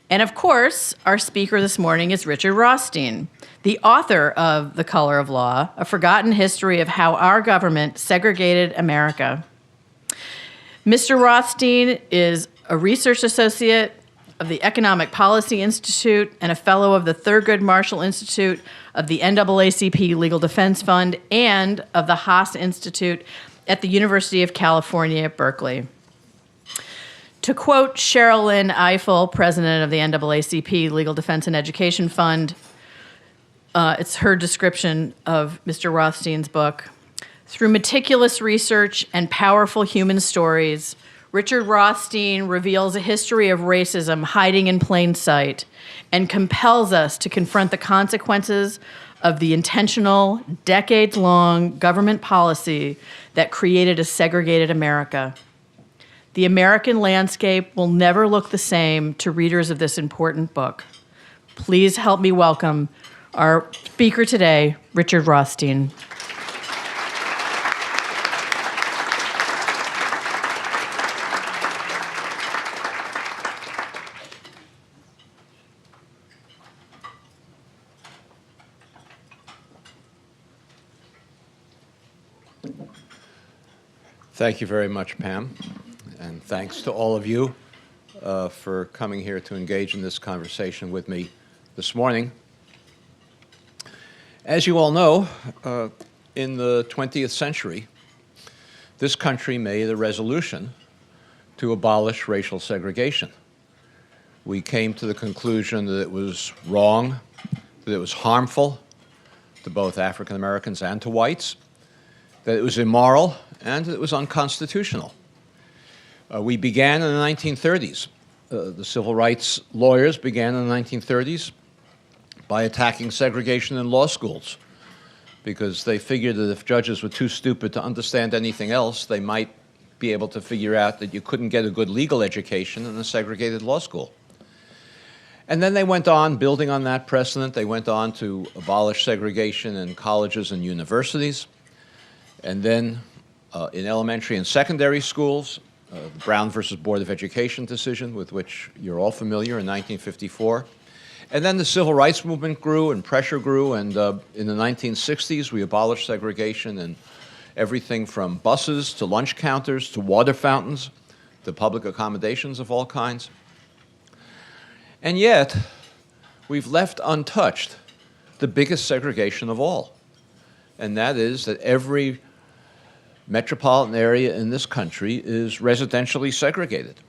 And of course, our speaker this morning is Richard Rothstein, the author of The Color of Law, A Forgotten History of How Our Government Segregated America. Mr. Rothstein is a research associate of the Economic Policy Institute and a fellow of the Thurgood Marshall Institute, of the NAACP Legal Defense Fund, and of the Haas Institute at the University of California at Berkeley. To quote Cheryl Lynn Eiffel, president of the NAACP Legal Defense and Education Fund, it's her description of Mr. Rothstein's book. Through meticulous research and powerful human stories, Richard Rothstein reveals a history of racism hiding in plain sight and compels us to confront the consequences of the intentional, decades-long government policy that created a segregated America. The American landscape will never look the same to readers of this important book. Please help me welcome our speaker today, Richard Rothstein. Thank you very much, Pam, and thanks to all of you for coming here to engage in this conversation with me this morning. As you all know, in the 20th century, this country made a resolution to abolish racial segregation. We came to the conclusion that it was wrong, that it was harmful to both African Americans and to whites, that it was immoral, and that it was unconstitutional. We began in the 1930s. The civil rights lawyers began in the 1930s by attacking segregation in law schools because they figured that if judges were too stupid to understand anything else, they might be able to figure out that you couldn't get a good legal education in a segregated law school. And then they went on, building on that precedent, they went on to abolish segregation in colleges and universities. And then in elementary and secondary schools, the Brown versus Board of Education decision, with which you're all familiar, in 1954. And then the civil rights movement grew and pressure grew, and in the 1960s we abolished segregation in everything from buses to lunch counters to water fountains to public accommodations of all kinds. And yet, we've left untouched the biggest segregation of all, and that is that every metropolitan area in this country is residentially segregated.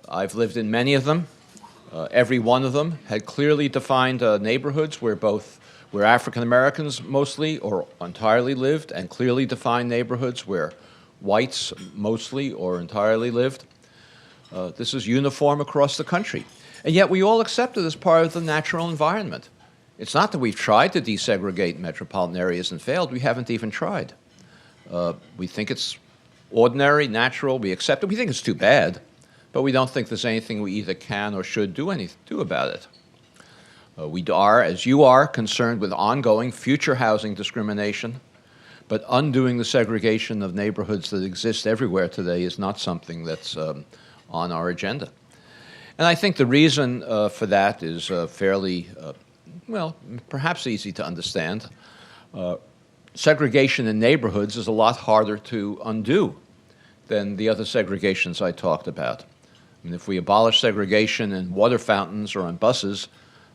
I've lived in many of them. Every one of them had clearly defined neighborhoods where African Americans mostly or entirely lived, and clearly defined neighborhoods where whites mostly or entirely lived. This is uniform across the country. And yet we all accept it as part of the natural environment. It's not that we've tried to desegregate metropolitan areas and failed. We haven't even tried. We think it's ordinary, natural, we accept it. We think it's too bad, but we don't think there's anything we either can or should do about it. We are, as you are, concerned with ongoing future housing discrimination, but undoing the segregation of neighborhoods that exist everywhere today is not something that's on our agenda. And I think the reason for that is fairly, well, perhaps easy to understand. Segregation in neighborhoods is a lot harder to undo than the other segregations I talked about. I mean, if we abolish segregation in water fountains or on buses,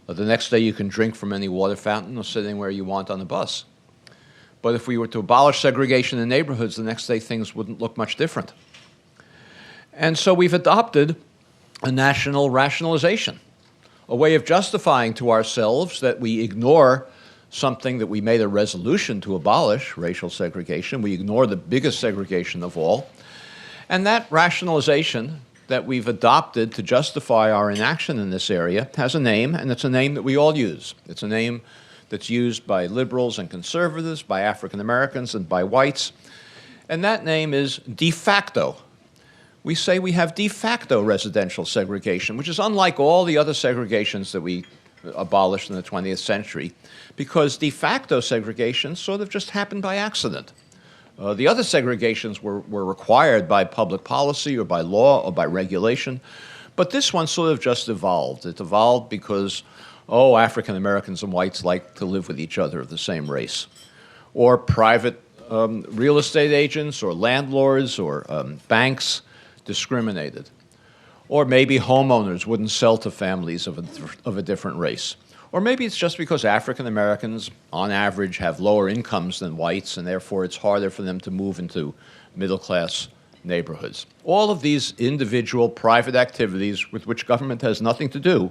the next day you can drink from any water fountain or sit anywhere you want on a bus. But if we were to abolish segregation in neighborhoods, the next day things wouldn't look much different. And so we've adopted a national rationalization, a way of justifying to ourselves that we ignore something that we made a resolution to abolish, racial segregation. We ignore the biggest segregation of all. And that rationalization that we've adopted to justify our inaction in this area has a name, and it's a name that we all use. It's a name that's used by liberals and conservatives, by African Americans and by whites, and that name is de facto. We say we have de facto residential segregation, which is unlike all the other segregations that we abolished in the 20th century, because de facto segregation sort of just happened by accident. The other segregations were required by public policy or by law or by regulation, But this one sort of just evolved. It evolved because, oh, African Americans and whites like to live with each other of the same race. Or private real estate agents or landlords or banks discriminated. Or maybe homeowners wouldn't sell to families of a different race. Or maybe it's just because African Americans, on average, have lower incomes than whites, and therefore it's harder for them to move into middle-class neighborhoods. All of these individual private activities with which government has nothing to do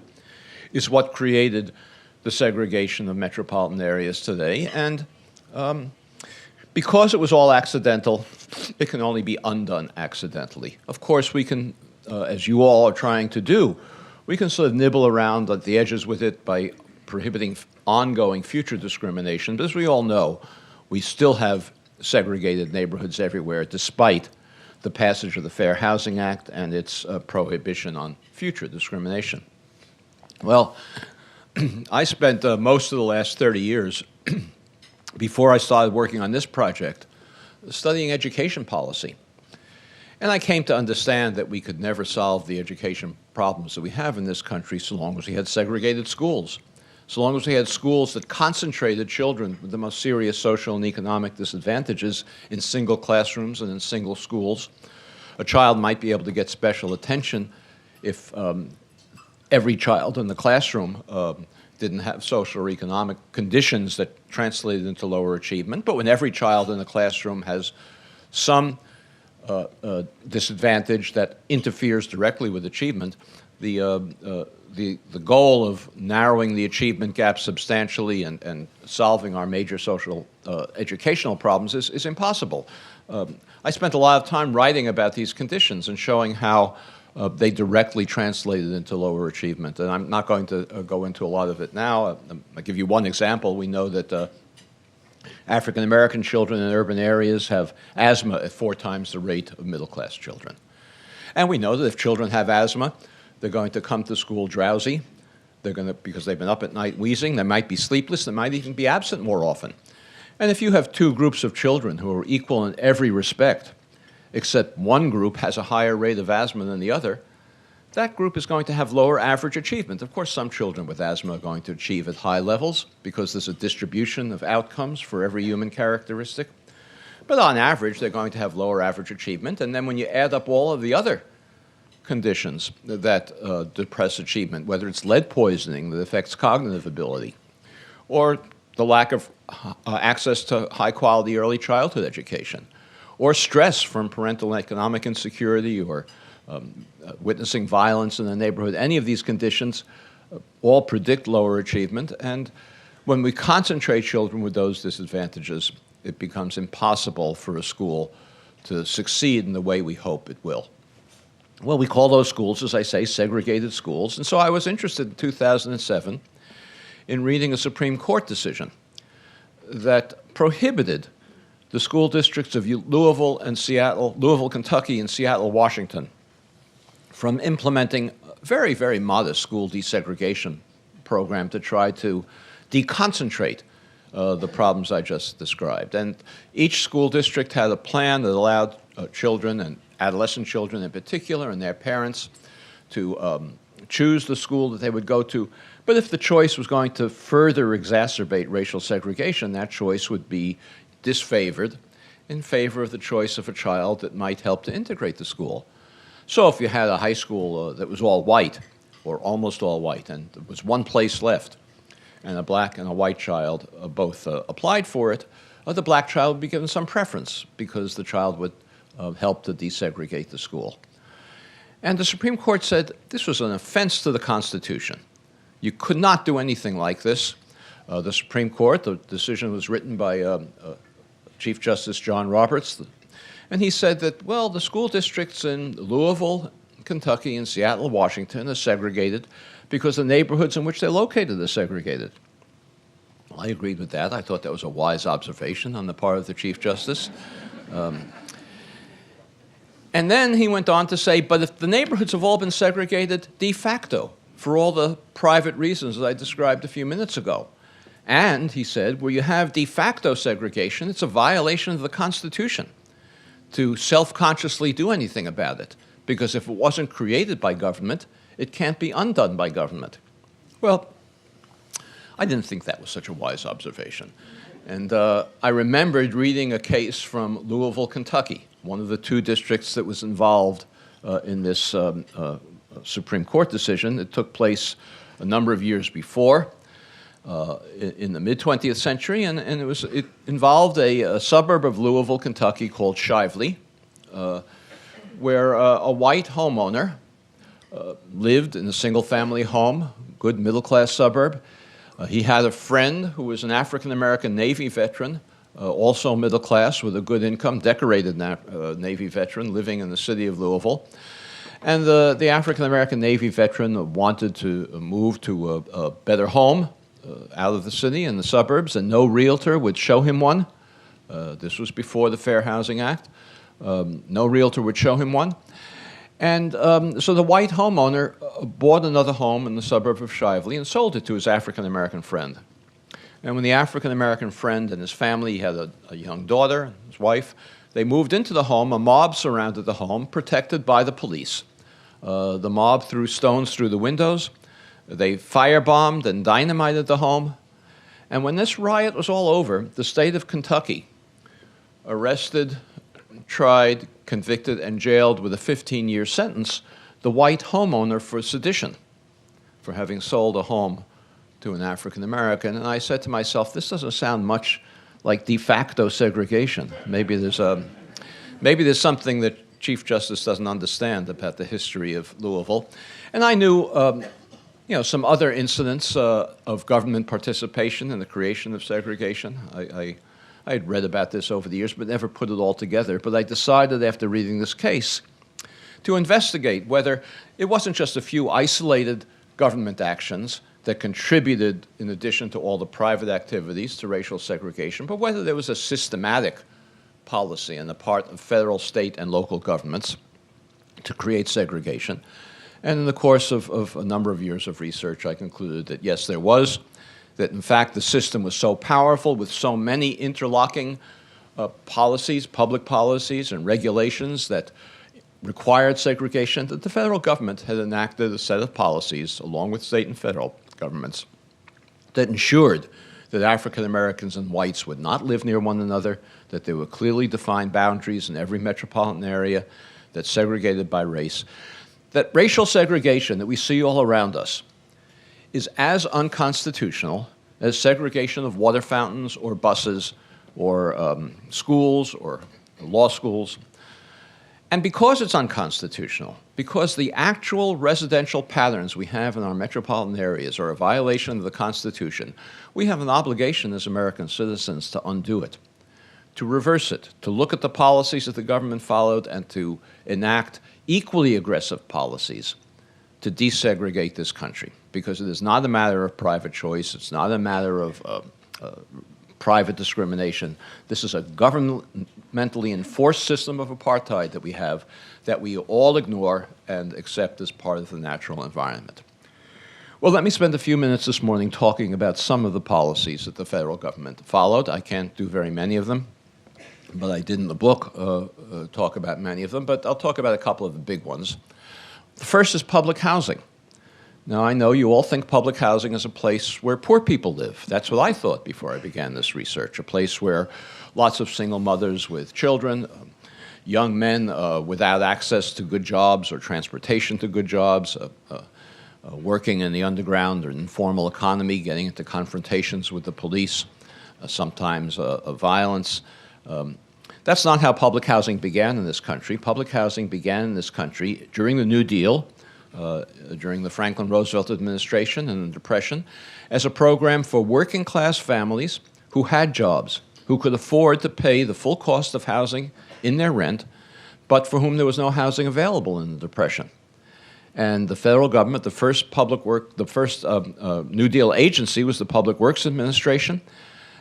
is what created the segregation of metropolitan areas today. And because it was all accidental, it can only be undone accidentally. Of course, we can, as you all are trying to do, we can sort of nibble around at the edges with it by prohibiting ongoing future discrimination. But as we all know, we still have segregated neighborhoods everywhere, despite the passage of the Fair Housing Act and its prohibition on future discrimination. Well, I spent most of the last 30 years, before I started working on this project, studying education policy. And I came to understand that we could never solve the education problems that we have in this country so long as we had segregated schools. So long as we had schools that concentrated children with the most serious social and economic disadvantages in single classrooms and in single schools. A child might be able to get special attention if every child in the classroom didn't have social or economic conditions that translated into lower achievement. But when every child in the classroom has some disadvantage that interferes directly with achievement, the goal of narrowing the achievement gap substantially and solving our major social educational problems is impossible. I spent a lot of time writing about these conditions and showing how they directly translated into lower achievement. And I'm not going to go into a lot of it now. I'll give you one example. We know that African American children in urban areas have asthma at 4 times the rate of middle-class children. And we know that if children have asthma, they're going to come to school drowsy. They're going to, because they've been up at night wheezing, they might be sleepless, they might even be absent more often. And if you have 2 groups of children who are equal in every respect, except one group has a higher rate of asthma than the other, that group is going to have lower average achievement. Of course, some children with asthma are going to achieve at high levels because there's a distribution of outcomes for every human characteristic. But on average, they're going to have lower average achievement. And then when you add up all of the other conditions that depress achievement, whether it's lead poisoning that affects cognitive ability, or the lack of access to high-quality early childhood education, or stress from parental and economic insecurity, or witnessing violence in the neighborhood, any of these conditions all predict lower achievement. And when we concentrate children with those disadvantages, it becomes impossible for a school to succeed in the way we hope it will. Well, we call those schools, as I say, segregated schools. And so I was interested in 2007 in reading a Supreme Court decision that prohibited the school districts of Louisville and Seattle, Louisville, Kentucky, and Seattle, Washington, from implementing a very, very modest school desegregation program to try to deconcentrate the problems I just described. And each school district had a plan that allowed children, and adolescent children in particular, and their parents to choose the school that they would go to. But if the choice was going to further exacerbate racial segregation, that choice would be disfavored in favor of the choice of a child that might help to integrate the school. So if you had a high school that was all white, or almost all white, and there was one place left, and a black and a white child both applied for it, the black child would be given some preference because the child would help to desegregate the school. And the Supreme Court said this was an offense to the Constitution. You could not do anything like this. The Supreme Court, the decision was written by Chief Justice John Roberts, and he said that, well, the school districts in Louisville, Kentucky, and Seattle, Washington are segregated because the neighborhoods in which they're located are segregated. Well, I agreed with that. I thought that was a wise observation on the part of the Chief Justice. And then he went on to say, but if the neighborhoods have all been segregated de facto for all the private reasons that I described a few minutes ago, and, he said, where you have de facto segregation, it's a violation of the Constitution to self-consciously do anything about it, because if it wasn't created by government, it can't be undone by government. Well, I didn't think that was such a wise observation. And I remembered reading a case from Louisville, Kentucky, one of the two districts that was involved in this Supreme Court decision. It took place a number of years before, in the mid-20th century, and it involved a suburb of Louisville, Kentucky called Shively, where a white homeowner lived in a single-family home, good middle-class suburb. He had a friend who was an African-American Navy veteran, also middle-class with a good income, decorated Navy veteran living in the city of Louisville. And the African-American Navy veteran wanted to move to a better home out of the city in the suburbs, and no realtor would show him one. This was before the Fair Housing Act. No realtor would show him one. And so the white homeowner bought another home in the suburb of Shively and sold it to his African-American friend. And when the African-American friend and his family, he had a young daughter, his wife, they moved into the home. A mob surrounded the home, protected by the police. The mob threw stones through the windows. They firebombed and dynamited the home. And when this riot was all over, the state of Kentucky arrested, tried, convicted, and jailed with a 15-year sentence the white homeowner for sedition, for having sold a home to an African American. And I said to myself, this doesn't sound much like de facto segregation. Maybe there's something that Chief Justice doesn't understand about the history of Louisville. And I knew some other incidents of government participation in the creation of segregation. I had read about this over the years, but never put it all together. But I decided after reading this case to investigate whether it wasn't just a few isolated government actions that contributed, in addition to all the private activities, to racial segregation, but whether there was a systematic policy on the part of federal, state, and local governments to create segregation. And in the course of a number of years of research, I concluded that yes, there was, that in fact the system was so powerful with so many interlocking policies, public policies and regulations that required segregation, that the federal government had enacted a set of policies, along with state and federal governments, that ensured that African Americans and whites would not live near one another, that there were clearly defined boundaries in every metropolitan area, that segregated by race. That racial segregation that we see all around us is as unconstitutional as segregation of water fountains or buses or schools or law schools. And because it's unconstitutional, because the actual residential patterns we have in our metropolitan areas are a violation of the Constitution, we have an obligation as American citizens to undo it, to reverse it, to look at the policies that the government followed and to enact equally aggressive policies to desegregate this country, because it is not a matter of private choice. It's not a matter of private discrimination. This is a governmentally enforced system of apartheid that we have that we all ignore and accept as part of the natural environment. Well, let me spend a few minutes this morning talking about some of the policies that the federal government followed. I can't do very many of them, but I did in the book talk about many of them, but I'll talk about a couple of the big ones. The first is public housing. Now, I know you all think public housing is a place where poor people live. That's what I thought before I began this research, a place where lots of single mothers with children, young men without access to good jobs or transportation to good jobs, working in the underground or informal economy, getting into confrontations with the police, sometimes violence. That's not how public housing began in this country. Public housing began in this country during the New Deal, during the Franklin Roosevelt administration and the Depression, as a program for working class families who had jobs, who could afford to pay the full cost of housing in their rent, but for whom there was no housing available in the Depression. And the federal government, the first New Deal agency was the Public Works Administration,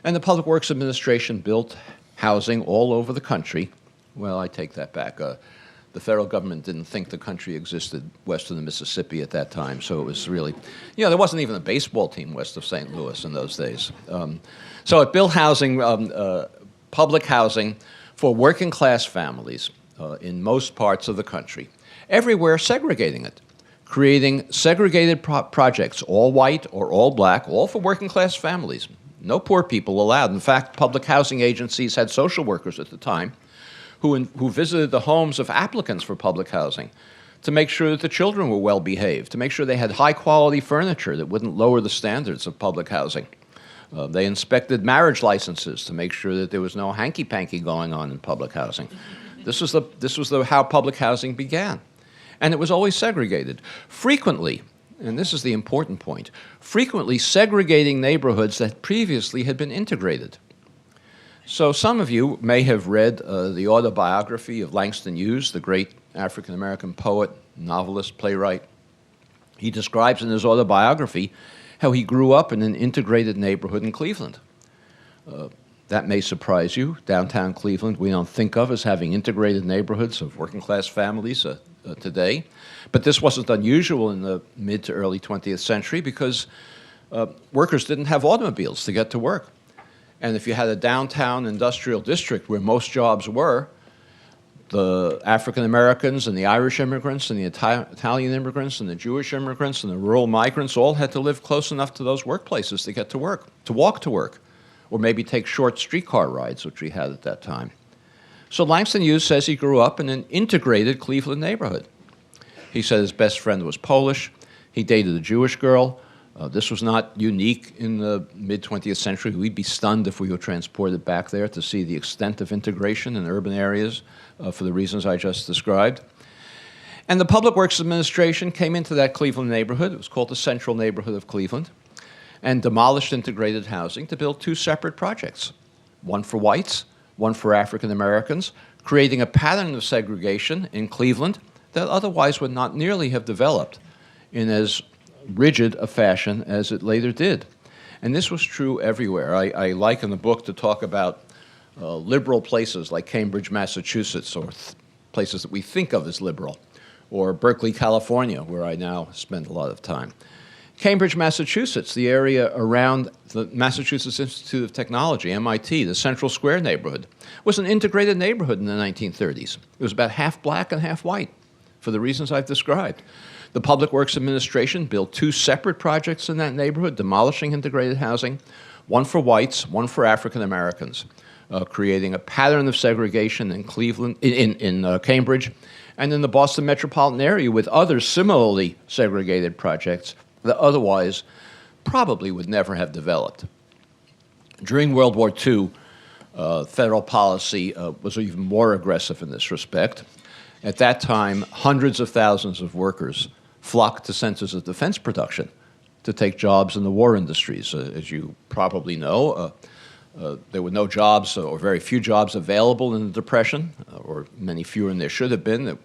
and the Public Works Administration built housing all over the country. Well, I take that back. The federal government didn't think the country existed west of the Mississippi at that time, so it was really, there wasn't even a baseball team west of St. Louis in those days. So it built housing, public housing for working class families in most parts of the country. everywhere segregating it, creating segregated projects, all white or all black, all for working class families. No poor people allowed. In fact, public housing agencies had social workers at the time who visited the homes of applicants for public housing to make sure that the children were well behaved, to make sure they had high quality furniture that wouldn't lower the standards of public housing. They inspected marriage licenses to make sure that there was no hanky-panky going on in public housing. This was how public housing began. And it was always segregated. Frequently, and this is the important point, frequently segregating neighborhoods that previously had been integrated. So some of you may have read the autobiography of Langston Hughes, the great African-American poet, novelist, playwright. He describes in his autobiography how he grew up in an integrated neighborhood in Cleveland. That may surprise you. Downtown Cleveland we don't think of as having integrated neighborhoods of working-class families today. But this wasn't unusual in the mid to early 20th century because workers didn't have automobiles to get to work. And if you had a downtown industrial district where most jobs were, the African Americans and the Irish immigrants and the Italian immigrants and the Jewish immigrants and the rural migrants all had to live close enough to those workplaces to get to work, to walk to work, or maybe take short streetcar rides, which we had at that time. So Langston Hughes says he grew up in an integrated Cleveland neighborhood. He said his best friend was Polish. He dated a Jewish girl. This was not unique in the mid-20th century. We'd be stunned if we were transported back there to see the extent of integration in urban areas for the reasons I just described. And the Public Works Administration came into that Cleveland neighborhood. It was called the Central Neighborhood of Cleveland, and demolished integrated housing to build two separate projects, one for whites, one for African Americans, creating a pattern of segregation in Cleveland that otherwise would not nearly have developed in as rigid a fashion as it later did. And this was true everywhere. I like in the book to talk about liberal places like Cambridge, Massachusetts, or places that we think of as liberal, or Berkeley, California, where I now spend a lot of time. Cambridge, Massachusetts, the area around the Massachusetts Institute of Technology, MIT, the Central Square neighborhood, was an integrated neighborhood in the 1930s. It was about half black and half white, for the reasons I've described. The Public Works Administration built two separate projects in that neighborhood, demolishing integrated housing, one for whites, one for African Americans, creating a pattern of segregation in Cleveland, in Cambridge, and in the Boston metropolitan area with other similarly segregated projects that otherwise probably would never have developed. During World War II, federal policy was even more aggressive in this respect. At that time, hundreds of thousands of workers flocked to centers of defense production to take jobs in the war industries. As you probably know, there were no jobs or very few jobs available in the Depression, or many fewer than there should have been.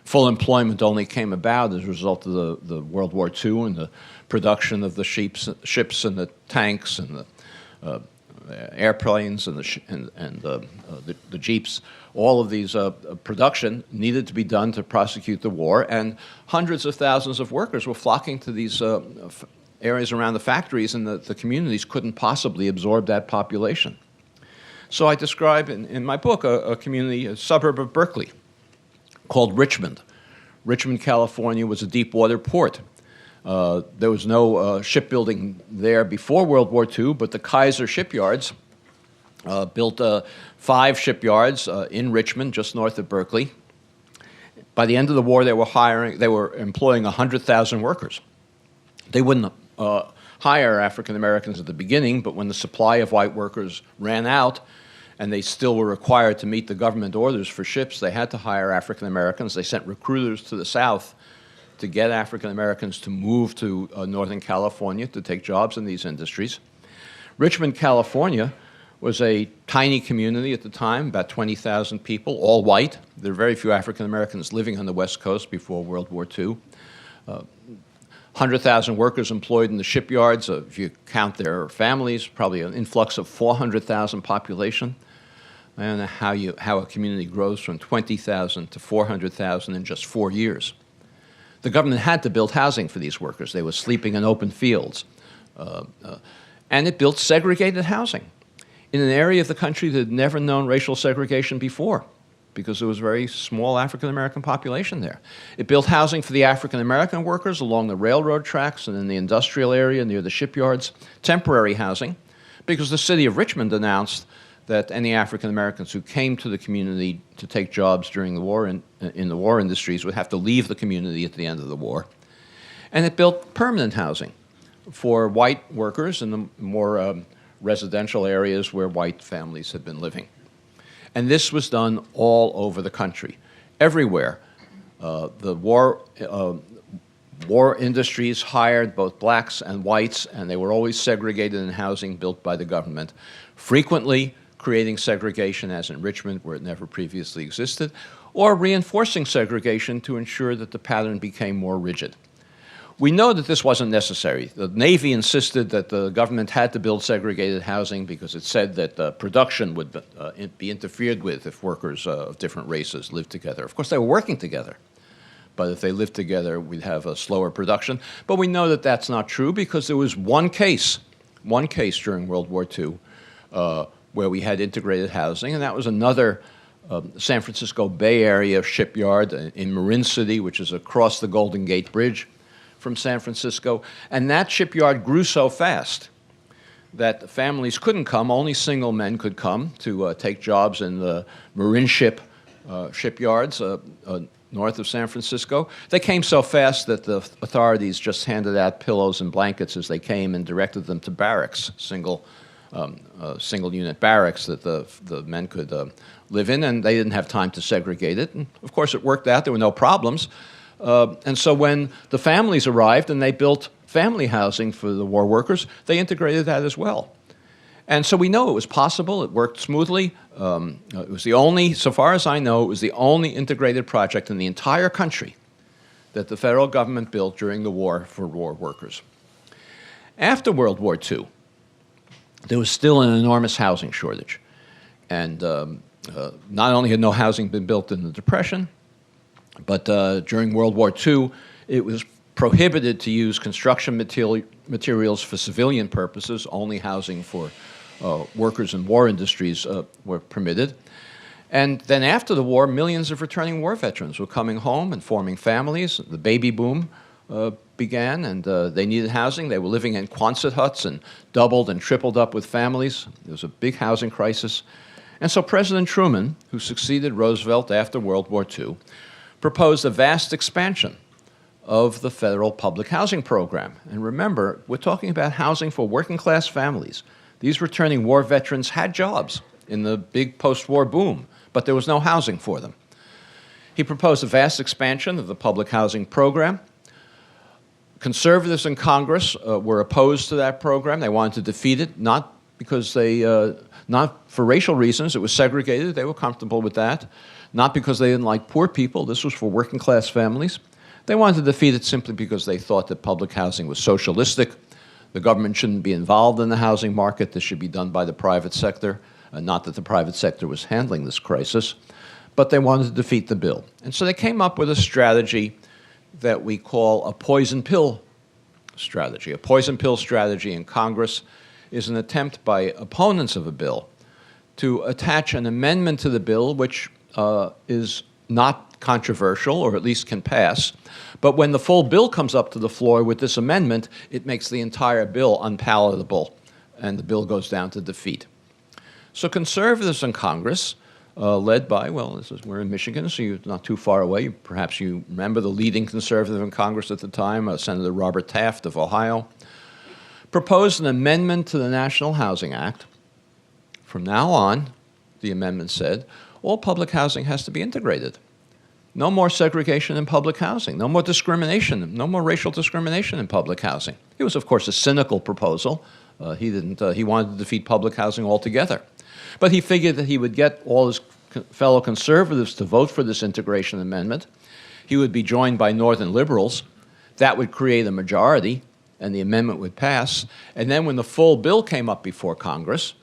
Full employment only came about as a result of the World War II and the production of the ships and the tanks and the airplanes and the jeeps. All of these production needed to be done to prosecute the war, and hundreds of thousands of workers were flocking to these areas around the factories, and the communities couldn't possibly absorb that population. So I describe in my book a community, a suburb of Berkeley, called Richmond. Richmond, California was a deep water port. There was no shipbuilding there before World War II, but the Kaiser shipyards built 5 shipyards in Richmond, just north of Berkeley. By the end of the war, they were employing 100,000 workers. They wouldn't hire African Americans at the beginning, but when the supply of white workers ran out, and they still were required to meet the government orders for ships, they had to hire African Americans. They sent recruiters to the South to get African Americans to move to Northern California to take jobs in these industries. Richmond, California was a tiny community at the time, about 20,000 people, all white. There were very few African Americans living on the West Coast before World War II. 100,000 workers employed in the shipyards. If you count their families, probably an influx of 400,000 population. I don't know how a community grows from 20,000 to 400,000 in just 4 years. The government had to build housing for these workers. They were sleeping in open fields. And it built segregated housing in an area of the country that had never known racial segregation before. because there was a very small African-American population there. It built housing for the African-American workers along the railroad tracks and in the industrial area near the shipyards, temporary housing, because the city of Richmond announced that any African-Americans who came to the community to take jobs during the war in the war industries would have to leave the community at the end of the war. And it built permanent housing for white workers in the more residential areas where white families had been living. And this was done all over the country, everywhere. The war industries hired both blacks and whites, and they were always segregated in housing built by the government, frequently creating segregation, as in Richmond, where it never previously existed, or reinforcing segregation to ensure that the pattern became more rigid. We know that this wasn't necessary. The Navy insisted that the government had to build segregated housing because it said that production would be interfered with if workers of different races lived together. Of course, they were working together, but if they lived together, we'd have a slower production. But we know that that's not true because there was one case during World War II where we had integrated housing, and that was another San Francisco Bay Area shipyard in Marin City, which is across the Golden Gate Bridge from San Francisco. And that shipyard grew so fast that families couldn't come, only single men could come to take jobs in the Marin shipyards north of San Francisco. They came so fast that the authorities just handed out pillows and blankets as they came and directed them to barracks, single unit barracks that the men could live in, and they didn't have time to segregate it. And of course, it worked out. There were no problems. And so when the families arrived and they built family housing for the war workers, they integrated that as well. And so we know it was possible. It worked smoothly. It was the only, so far as I know, it was the only integrated project in the entire country that the federal government built during the war for war workers. After World War II, there was still an enormous housing shortage. And not only had no housing been built in the Depression, but during World War II, it was prohibited to use construction materials for civilian purposes. Only housing for workers in war industries were permitted. And then after the war, millions of returning war veterans were coming home and forming families. The baby boom began, and they needed housing. They were living in Quonset huts and doubled and tripled up with families. There was a big housing crisis. And so President Truman, who succeeded Roosevelt after World War II, proposed a vast expansion of the federal public housing program. And remember, we're talking about housing for working-class families. These returning war veterans had jobs in the big post-war boom, but there was no housing for them. He proposed a vast expansion of the public housing program. Conservatives in Congress were opposed to that program. They wanted to defeat it, not because not for racial reasons. It was segregated. They were comfortable with that. Not because they didn't like poor people. This was for working-class families. They wanted to defeat it simply because they thought that public housing was socialistic. The government shouldn't be involved in the housing market. This should be done by the private sector. Not that the private sector was handling this crisis, but they wanted to defeat the bill. And so they came up with a strategy that we call a poison pill strategy. A poison pill strategy in Congress is an attempt by opponents of a bill to attach an amendment to the bill which is not controversial, or at least can pass. But when the full bill comes up to the floor with this amendment, it makes the entire bill unpalatable, and the bill goes down to defeat. So conservatives in Congress, led by, well, we're in Michigan, so you're not too far away. Perhaps you remember the leading conservative in Congress at the time, Senator Robert Taft of Ohio, proposed an amendment to the National Housing Act. From now on, the amendment said, all public housing has to be integrated. No more segregation in public housing, no more discrimination, no more racial discrimination in public housing. It was, of course, a cynical proposal. He wanted to defeat public housing altogether. But he figured that he would get all his fellow conservatives to vote for this integration amendment. He would be joined by Northern liberals. That would create a majority, and the amendment would pass. And then when the full bill came up before Congress,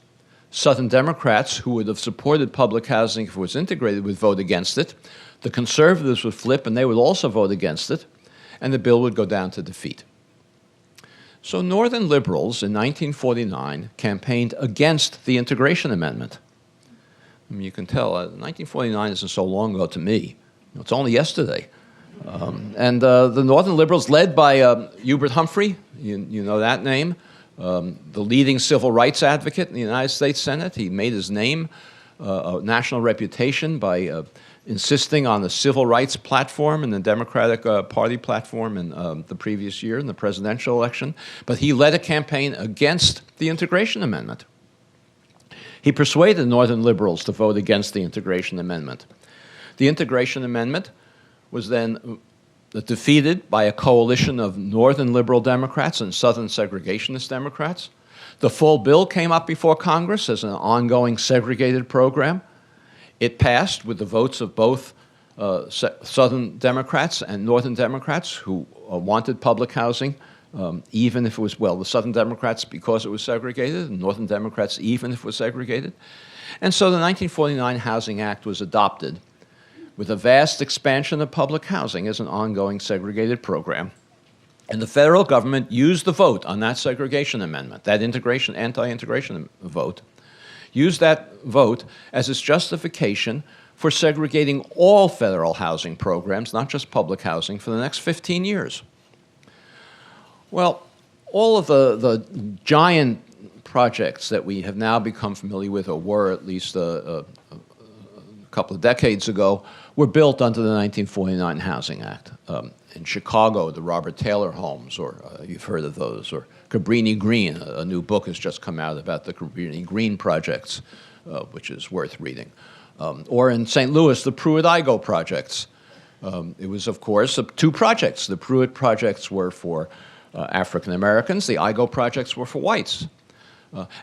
Southern Democrats, who would have supported public housing if it was integrated, would vote against it. The conservatives would flip, and they would also vote against it, and the bill would go down to defeat. So Northern liberals in 1949 campaigned against the integration amendment. I mean, you can tell 1949 isn't so long ago to me. It's only yesterday. And the Northern Liberals, led by Hubert Humphrey, you know that name, the leading civil rights advocate in the United States Senate. He made his name a national reputation by insisting on the civil rights platform in the Democratic Party platform in the previous year in the presidential election. But he led a campaign against the Integration Amendment. He persuaded Northern Liberals to vote against the Integration Amendment. The Integration Amendment was then defeated by a coalition of Northern Liberal Democrats and Southern Segregationist Democrats. The full bill came up before Congress as an ongoing segregated program. It passed with the votes of both Southern Democrats and Northern Democrats who wanted public housing, even if it was, well, the Southern Democrats because it was segregated, and Northern Democrats even if it was segregated. And so the 1949 Housing Act was adopted with a vast expansion of public housing as an ongoing segregated program. And the federal government used the vote on that segregation amendment, that anti-integration vote, used that vote as its justification for segregating all federal housing programs, not just public housing, for the next 15 years. Well, all of the giant projects that we have now become familiar with, or were at least a couple of decades ago, were built under the 1949 Housing Act. In Chicago, the Robert Taylor homes, or you've heard of those, or Cabrini Green, a new book has just come out about the Cabrini Green projects, which is worth reading. Or in St. Louis, the Pruitt-Igoe projects. It was, of course, two projects. The Pruitt projects were for African Americans. The Igoe projects were for whites.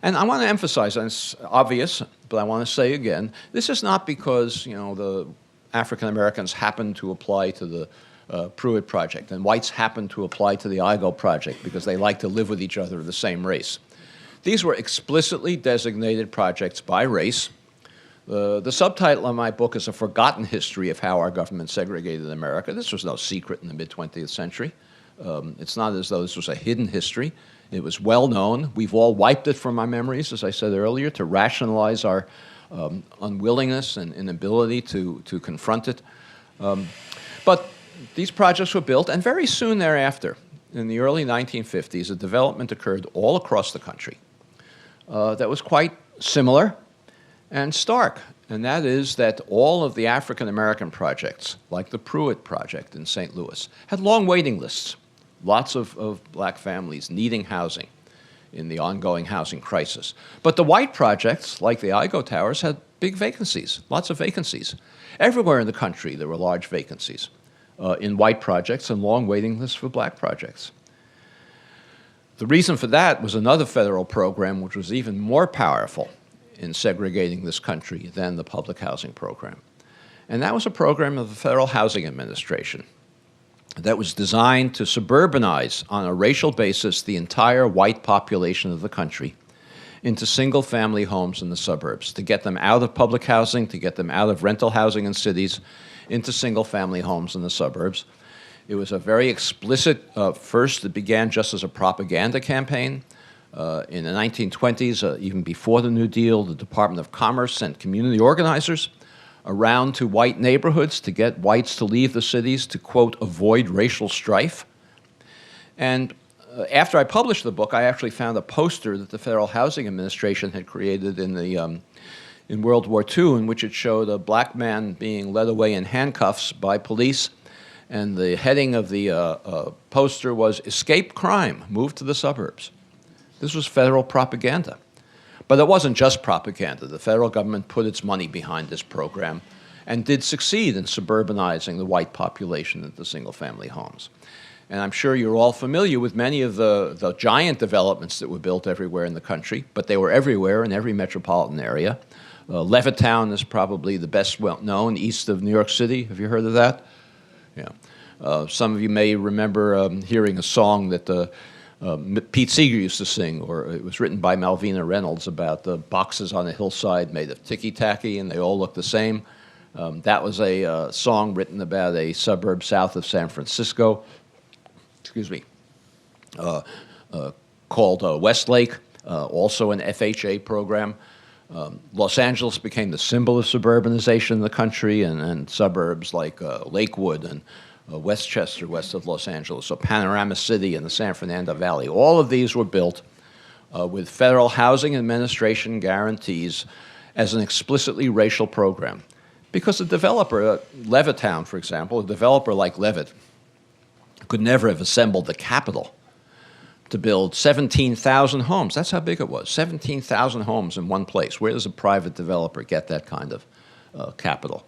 And I want to emphasize, and it's obvious, but I want to say again, this is not because, you know, the African Americans happened to apply to the Pruitt project, and whites happened to apply to the Igoe project because they like to live with each other of the same race. These were explicitly designated projects by race. The subtitle of my book is A Forgotten History of How Our Government Segregated America. This was no secret in the mid-20th century. It's not as though this was a hidden history. It was well known. We've all wiped it from our memories, as I said earlier, to rationalize our unwillingness and inability to confront it. But these projects were built, and very soon thereafter, in the early 1950s, a development occurred all across the country that was quite similar and stark, and that is that all of the African American projects, like the Pruitt project in St. Louis, had long waiting lists, lots of black families needing housing in the ongoing housing crisis. But the white projects, like the Igoe Towers, had big vacancies, lots of vacancies. Everywhere in the country there were large vacancies in white projects and long waiting lists for black projects. The reason for that was another federal program which was even more powerful in segregating this country than the public housing program. And that was a program of the Federal Housing Administration that was designed to suburbanize on a racial basis the entire white population of the country into single-family homes in the suburbs, to get them out of public housing, to get them out of rental housing in cities, into single-family homes in the suburbs. It was a very explicit, first it began just as a propaganda campaign. In the 1920s, even before the New Deal, the Department of Commerce sent community organizers around to white neighborhoods to get whites to leave the cities to, quote, avoid racial strife. And after I published the book, I actually found a poster that the Federal Housing Administration had created in World War II, in which it showed a black man being led away in handcuffs by police, and the heading of the poster was "Escape Crime, Move to the Suburbs." This was federal propaganda. But it wasn't just propaganda. The federal government put its money behind this program and did succeed in suburbanizing the white population into single-family homes. And I'm sure you're all familiar with many of the giant developments that were built everywhere in the country, but they were everywhere in every metropolitan area. Levittown is probably the best known east of New York City. Have you heard of that? Yeah. Some of you may remember hearing a song that Pete Seeger used to sing, or it was written by Malvina Reynolds, about the boxes on a hillside made of ticky-tacky and they all look the same. That was a song written about a suburb south of San Francisco, called Westlake, also an FHA program. Los Angeles became the symbol of suburbanization in the country, and suburbs like Lakewood and Westchester, west of Los Angeles, so Panorama City and the San Fernando Valley. All of these were built with federal housing administration guarantees as an explicitly racial program. Because a developer, Levittown, for example, a developer like Levitt could never have assembled the capital to build 17,000 homes. That's how big it was, 17,000 homes in one place. Where does a private developer get that kind of capital?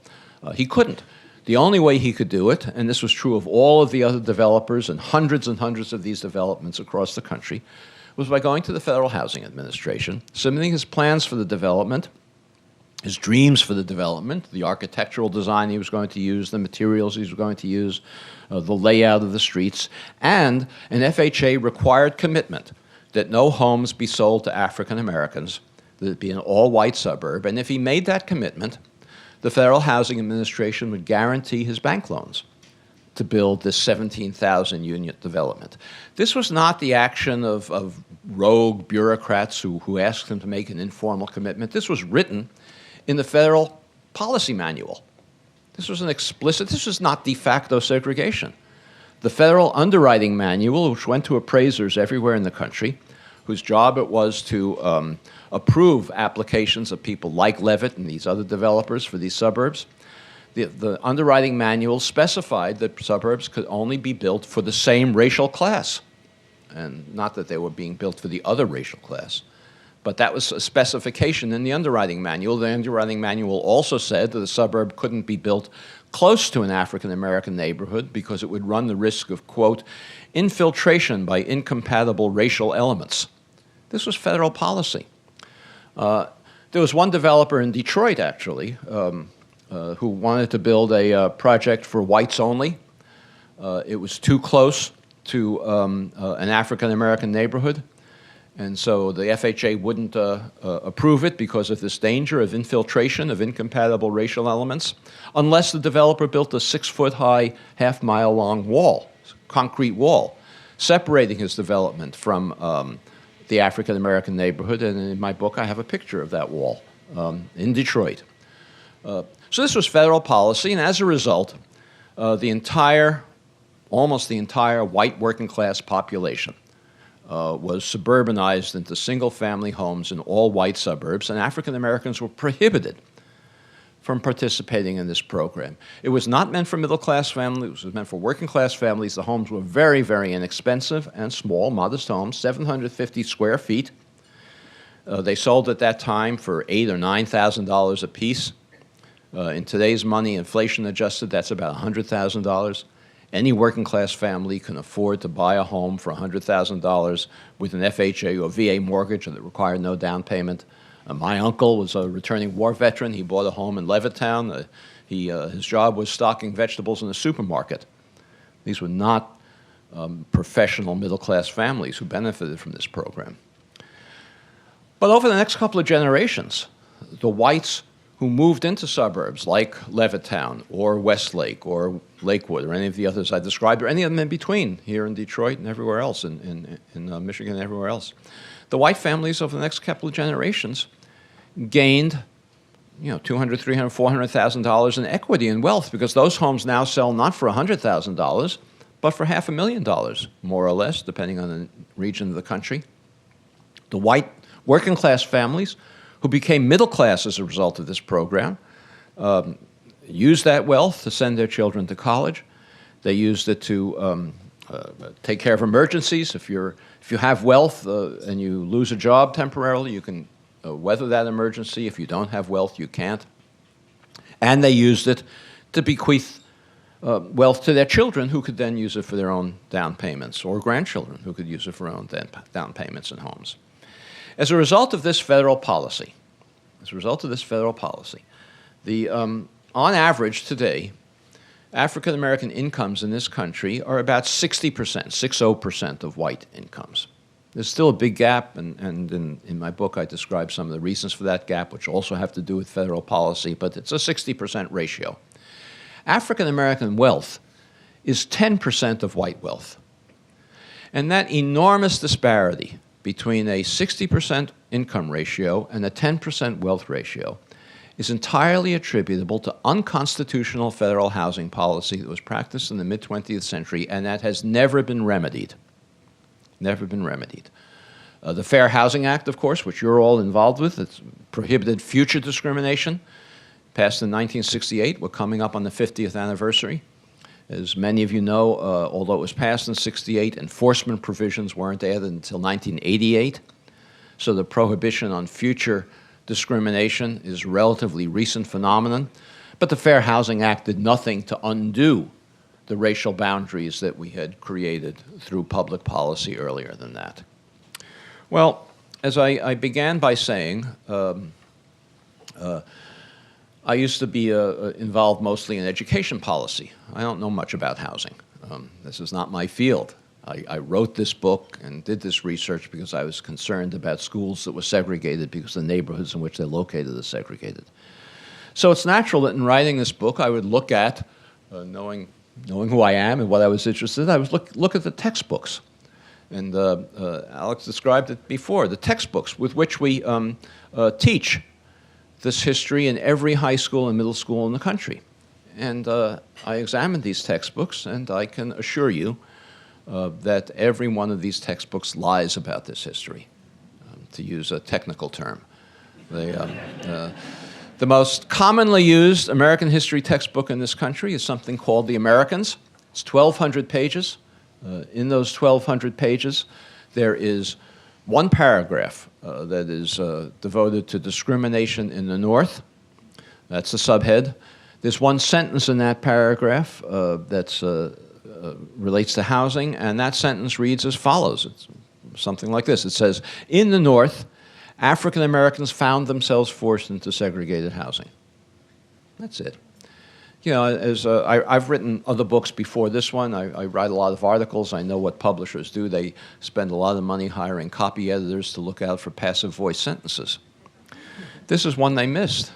He couldn't. The only way he could do it, and this was true of all of the other developers and hundreds of these developments across the country, was by going to the Federal Housing Administration, submitting his plans for the development, his dreams for the development, the architectural design he was going to use, the materials he was going to use, the layout of the streets, and an FHA required commitment that no homes be sold to African Americans, that it be an all-white suburb, and if he made that commitment, the Federal Housing Administration would guarantee his bank loans to build this 17,000 unit development. This was not the action of rogue bureaucrats who asked him to make an informal commitment. This was written in the federal policy manual. This was this was not de facto segregation. The federal underwriting manual, which went to appraisers everywhere in the country, whose job it was to approve applications of people like Levitt and these other developers for these suburbs, the underwriting manual specified that suburbs could only be built for the same racial class, and not that they were being built for the other racial class. But that was a specification in the underwriting manual. The underwriting manual also said that a suburb couldn't be built close to an African-American neighborhood because it would run the risk of, quote, infiltration by incompatible racial elements. This was federal policy. There was one developer in Detroit, actually, who wanted to build a project for whites only. It was too close to an African-American neighborhood. And so the FHA wouldn't approve it because of this danger of infiltration of incompatible racial elements, unless the developer built a 6-foot-high, half-mile-long wall, concrete wall, separating his development from the African-American neighborhood. And in my book, I have a picture of that wall in Detroit. So this was federal policy, and as a result, almost the entire white working-class population was suburbanized into single-family homes in all-white suburbs, and African Americans were prohibited from participating in this program. It was not meant for middle-class families. It was meant for working-class families. The homes were very, very inexpensive and small, modest homes, 750 square feet. They sold at that time for $8,000 or $9,000 apiece. In today's money, inflation-adjusted, that's about $100,000. Any working-class family can afford to buy a home for $100,000 with an FHA or VA mortgage that required no down payment. My uncle was a returning war veteran. He bought a home in Levittown. His job was stocking vegetables in a supermarket. These were not professional middle-class families who benefited from this program. But over the next couple of generations, the whites who moved into suburbs like Levittown or Westlake or Lakewood or any of the others I described, or any of them in between here in Detroit and everywhere else, in Michigan and everywhere else. The white families over the next couple of generations gained $200,000, $300,000, $400,000 in equity and wealth, because those homes now sell not for $100,000, but for $500,000, more or less, depending on the region of the country. The white working class families who became middle class as a result of this program used that wealth to send their children to college. They used it to take care of emergencies. If you have wealth and you lose a job temporarily, you can weather that emergency. If you don't have wealth, you can't. And they used it to bequeath wealth to their children, who could then use it for their own down payments, or grandchildren who could use it for their own down payments in homes. As a result of this federal policy, on average today, African American incomes in this country are about 60%, 60% of white incomes. There's still a big gap, and in my book I describe some of the reasons for that gap, which also have to do with federal policy, but it's a 60% ratio. African American wealth is 10% of white wealth. And that enormous disparity between a 60% income ratio and a 10% wealth ratio is entirely attributable to unconstitutional federal housing policy that was practiced in the mid-20th century and that has never been remedied. Never been remedied. The Fair Housing Act, of course, which you're all involved with, it's prohibited future discrimination, passed in 1968. We're coming up on the 50th anniversary. As many of you know, although it was passed in 68, enforcement provisions weren't added until 1988. So the prohibition on future discrimination is a relatively recent phenomenon. But the Fair Housing Act did nothing to undo the racial boundaries that we had created through public policy earlier than that. Well, as I began by saying, I used to be involved mostly in education policy. I don't know much about housing. This is not my field. I wrote this book and did this research because I was concerned about schools that were segregated because the neighborhoods in which they're located are segregated. So it's natural that in writing this book I would look at, knowing who I am and what I was interested in, I would look at the textbooks. And Alex described it before, the textbooks with which we teach this history in every high school and middle school in the country. And I examined these textbooks, and I can assure you that every one of these textbooks lies about this history, to use a technical term. The most commonly used American history textbook in this country is something called The Americans. It's 1,200 pages. In those 1,200 pages, there is one paragraph that is devoted to discrimination in the North. That's the subhead. There's one sentence in that paragraph that relates to housing, and that sentence reads as follows. It's something like this. It says, in the North, African Americans found themselves forced into segregated housing. That's it. You know, as I've written other books before this one. I write a lot of articles. I know what publishers do. They spend a lot of money hiring copy editors to look out for passive voice sentences. This is one they missed.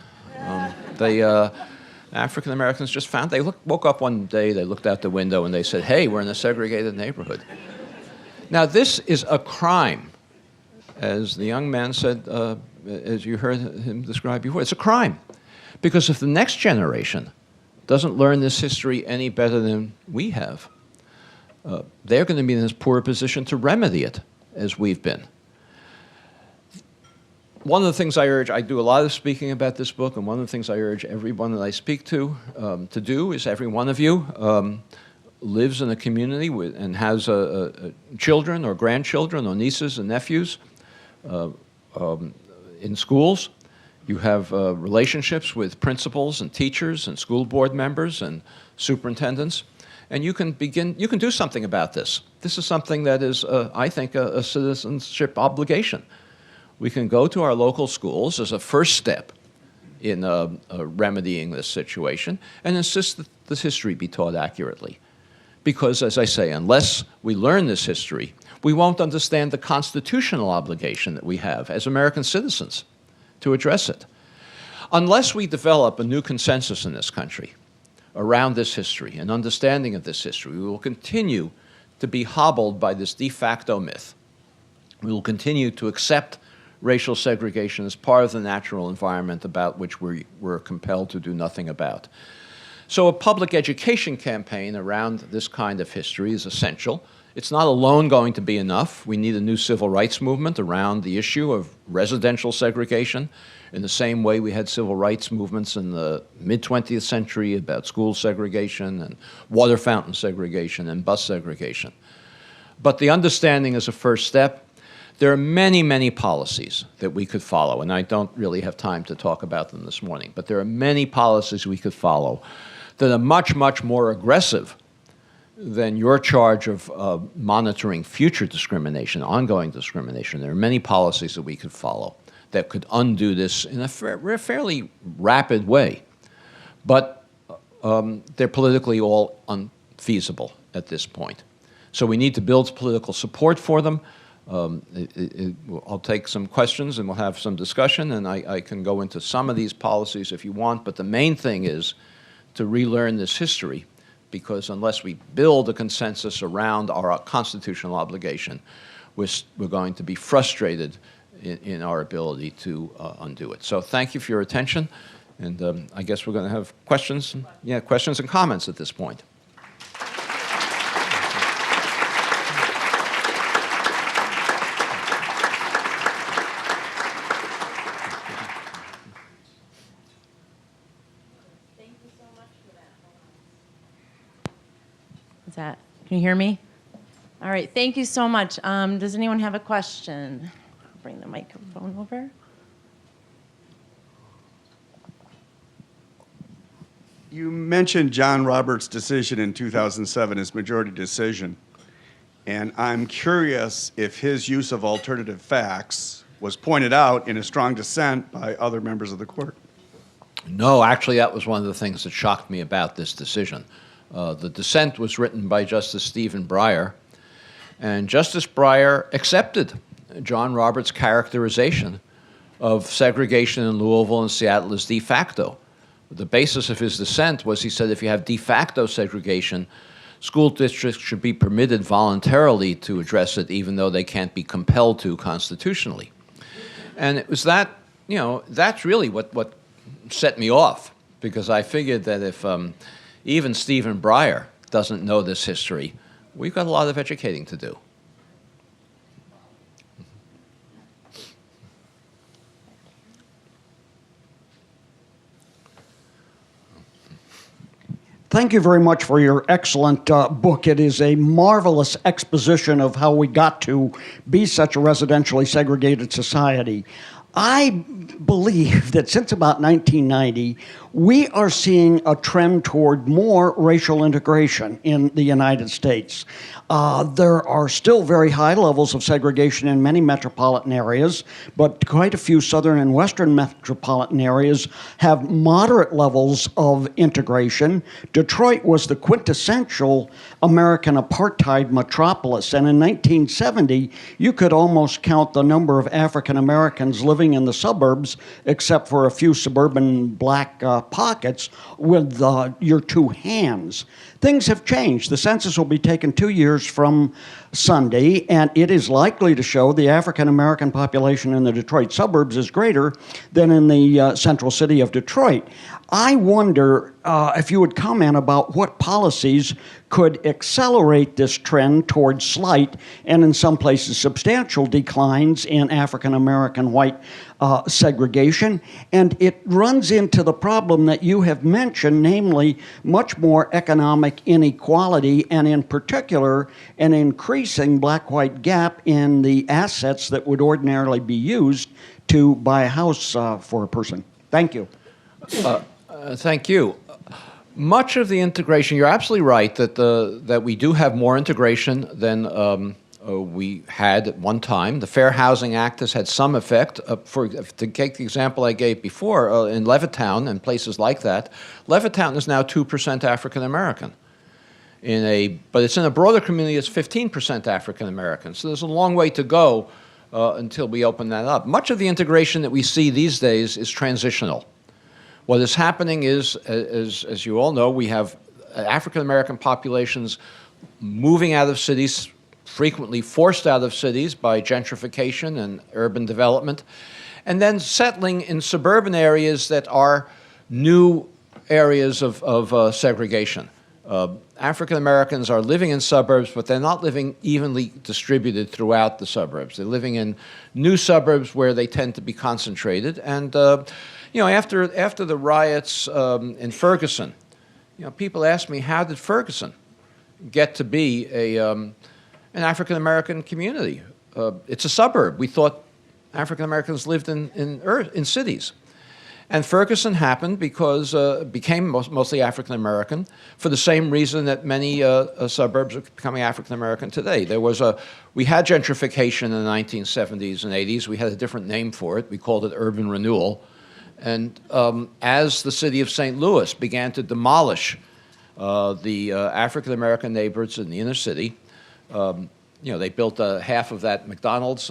African Americans just found, woke up one day, they looked out the window and they said, hey, we're in a segregated neighborhood. Now this is a crime. As the young man said, as you heard him describe before, it's a crime. Because if the next generation doesn't learn this history any better than we have, they're going to be in as poor a position to remedy it as we've been. One of the things I urge, I do a lot of speaking about this book, and one of the things I urge everyone that I speak to do is every one of you lives in a community and has children or grandchildren or nieces and nephews in schools. You have relationships with principals and teachers and school board members and superintendents, and you can do something about this. This is something that is, I think, a citizenship obligation. We can go to our local schools as a first step in remedying this situation and insist that this history be taught accurately. Because, as I say, unless we learn this history, we won't understand the constitutional obligation that we have as American citizens to address it. Unless we develop a new consensus in this country around this history, an understanding of this history, we will continue to be hobbled by this de facto myth. We will continue to accept racial segregation as part of the natural environment about which we're compelled to do nothing about. So a public education campaign around this kind of history is essential. It's not alone going to be enough. We need a new civil rights movement around the issue of residential segregation in the same way we had civil rights movements in the mid-20th century about school segregation and water fountain segregation and bus segregation. But the understanding is a first step. There are many, many policies that we could follow, and I don't really have time to talk about them this morning, but there are many policies we could follow that are much, much more aggressive than your charge of monitoring future discrimination, ongoing discrimination. There are many policies that we could follow that could undo this in a fairly rapid way. But they're politically all unfeasible at this point. So we need to build political support for them. I'll take some questions and we'll have some discussion, and I can go into some of these policies if you want, but the main thing is to relearn this history, because unless we build a consensus around our constitutional obligation, we're going to be frustrated in our ability to undo it. So thank you for your attention, and I guess we're going to have questions, questions and comments at this point. Can you hear me? All right, thank you so much. Does anyone have a question? I'll bring the microphone over. You mentioned John Roberts' decision in 2007, his majority decision, and I'm curious if his use of alternative facts was pointed out in a strong dissent by other members of the court. No, actually, that was one of the things that shocked me about this decision. The dissent was written by Justice Stephen Breyer, and Justice Breyer accepted John Roberts' characterization of segregation in Louisville and Seattle as de facto. The basis of his dissent was, he said, if you have de facto segregation, school districts should be permitted voluntarily to address it, even though they can't be compelled to constitutionally. And it was that, that's really what set me off, because I figured that if even Stephen Breyer doesn't know this history, we've got a lot of educating to do. Thank you very much for your excellent book. It is a marvelous exposition of how we got to be such a residentially segregated society. I believe that since about 1990, we are seeing a trend toward more racial integration in the United States. There are still very high levels of segregation in many metropolitan areas, but quite a few southern and western metropolitan areas have moderate levels of integration. Detroit was the quintessential American apartheid metropolis, and in 1970, you could almost count the number of African Americans living in the suburbs, except for a few suburban black pockets, with your two hands. Things have changed. The census will be taken 2 years from Sunday, and it is likely to show the African American population in the Detroit suburbs is greater than in the central city of Detroit. I wonder if you would comment about what policies could accelerate this trend towards slight and in some places substantial declines in African American white segregation. And it runs into the problem that you have mentioned, namely much more economic inequality, and in particular an increasing black-white gap in the assets that would ordinarily be used to buy a house for a person. Thank you. Thank you. Much of the integration, you're absolutely right that we do have more integration than we had at one time. The Fair Housing Act has had some effect. To take the example I gave before, in Levittown and places like that, Levittown is now 2% African American. But it's in a broader community, it's 15% African American. So there's a long way to go until we open that up. Much of the integration that we see these days is transitional. What is happening is, as you all know, we have African American populations moving out of cities, frequently forced out of cities by gentrification and urban development, and then settling in suburban areas that are new areas of segregation. African Americans are living in suburbs, but they're not living evenly distributed throughout the suburbs. They're living in new suburbs where they tend to be concentrated. And after the riots in Ferguson, people ask me, how did Ferguson get to be an African American community? It's a suburb. We thought African Americans lived in cities. And Ferguson happened because it became mostly African American for the same reason that many suburbs are becoming African American today. We had gentrification in the 1970s and 80s. We had a different name for it. We called it urban renewal. And as the city of St. Louis began to demolish the African American neighborhoods in the inner city, they built half of that McDonald's